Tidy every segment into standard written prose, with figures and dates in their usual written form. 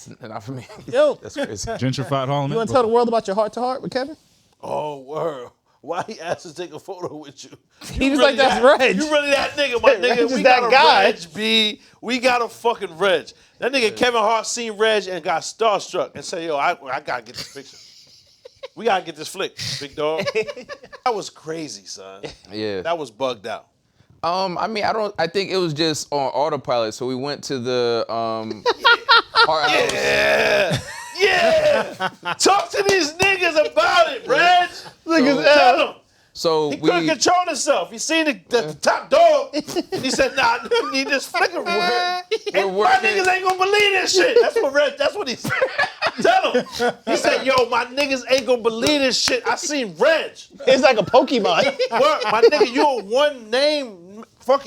That's not for me. Yo, That's crazy. Gentrified Harlem. you want to tell the world about your heart-to-heart with Kevin? Oh, word. Why he asked to take a photo with you? He was like, that's Reg. You really that nigga, my nigga. Reg is We that got a guy. Reg, B. We got a fucking Reg. That nigga Kevin Hart seen Reg and got starstruck and said, yo, I gotta get this picture. We gotta get this flick, big dog. That was crazy, son. Yeah. That was bugged out. I mean, I think it was just on autopilot. So we went to the Hart house. Yeah. Yeah. Talk to these niggas about it, Reg. Tell them. So He couldn't control himself. He seen the top dog. And he said, nah, I need this flicker word. And my niggas ain't gonna believe this shit. That's what he said. Tell him. He said, yo, my niggas ain't gonna believe this shit. I seen Reg. It's like a Pokemon. Word, my nigga, you a one name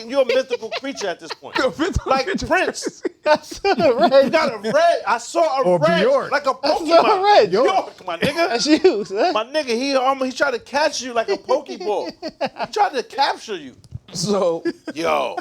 you're a mythical creature at this point. Like Prince. You got a Reg. I saw a Reg. Bjork. Like a Pokemon. saw a Reg. Bjork, my nigga. That's you, son. My nigga, he tried to catch you like a Pokeball. He tried to capture you. So Yo,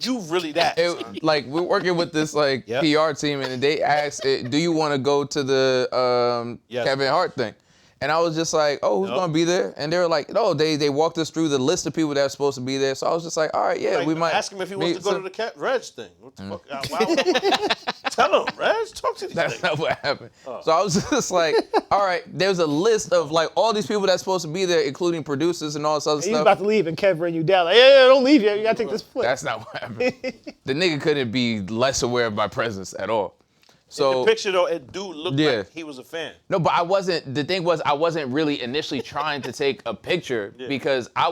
you really that. son. like we're working with this like Yep. PR team, and they asked, "Do you want to go to the Yes. Kevin Hart thing?" And I was just like, "Oh, who's gonna be there?" And they were like, "No." They walked us through the list of people that are supposed to be there. So I was just like, "All right, yeah, Like, we might ask him if he wants meet to go some-" to the Reg thing. What the fuck? Why would tell him, Reg. Talk to these That's niggas. not what happened. So I was just like, all right, there's a list of like all these people that's supposed to be there, including producers and all this other He's stuff. about to leave and Kev ran you down. Like, yeah, don't leave yet. You gotta take this flip. That's not what happened. The nigga couldn't be less aware of my presence at all. So The picture though, it do look Yeah. like he was a fan. no, but I wasn't. The thing was, I wasn't really initially trying to take a picture because I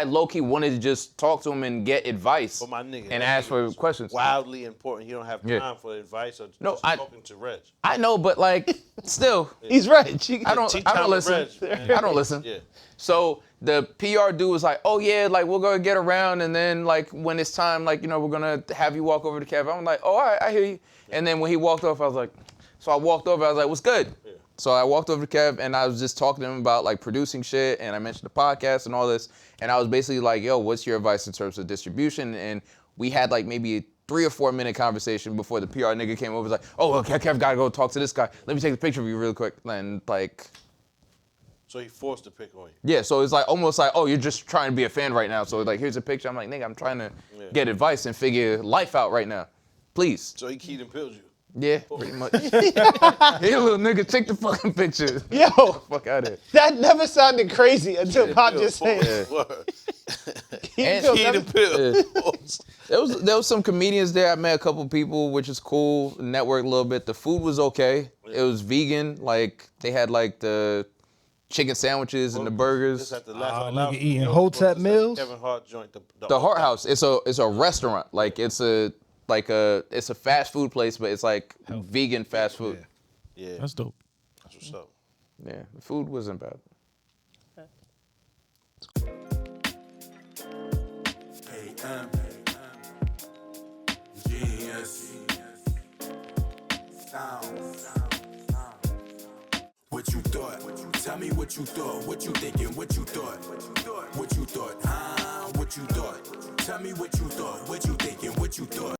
low-key wanted to just talk to him and get advice But my nigga, and that ask nigga for was questions. Wildly important. You don't have time Yeah. for advice or No, just I- talking to Reg. I know, but like, still, He's Reg. I don't listen. Reg, I don't listen. Yeah. So the PR dude was like, "Oh yeah, like we're gonna get around, and then like when it's time, like we're gonna have you walk over to Kev." I'm like, "Oh, all right, I hear you." And then when he walked off, I was like, so I walked over. I was like, "What's good?" Yeah. So I walked over to Kev, and I was just talking to him about like producing shit, and I mentioned the podcast and all this, and I was basically like, "Yo, what's your advice in terms of distribution?" And we had like maybe a 3 or 4 minute conversation before the PR nigga came over. Was like, "Oh, well, Kev gotta go talk to this guy. Let me take the picture of you real quick." And like. So he forced to pick on you. Yeah, so it's like almost like, oh, you're just trying to be a fan right now. So like, here's a picture. I'm like, nigga, I'm trying to get advice and figure life out right now. Please. So he keyed and peeled you. Yeah, pretty much. Hey, little nigga, take the fucking picture. Yo, Fuck out of here. that never sounded crazy until Pop just said. Word. And Keyed and peeled. there was some comedians there. I met a couple people, which is cool. Networked a little bit. The food was okay. It was vegan. Like they had like the chicken sandwiches and the burgers. Just at the Laugh Out Loud nigga eating joint, Hotep or meals? Kevin Hart joint. The Hart House. It's a restaurant. Like it's a fast food place, but it's like vegan fast food. Yeah, That's dope. that's what's up. Yeah, the food wasn't bad. AM. Genius. Sound. What you thought? Tell me what you thought. What you thinking? What you thought? What you thought? Huh? What you thought? Tell me what you thought. What you thinking? What you thought?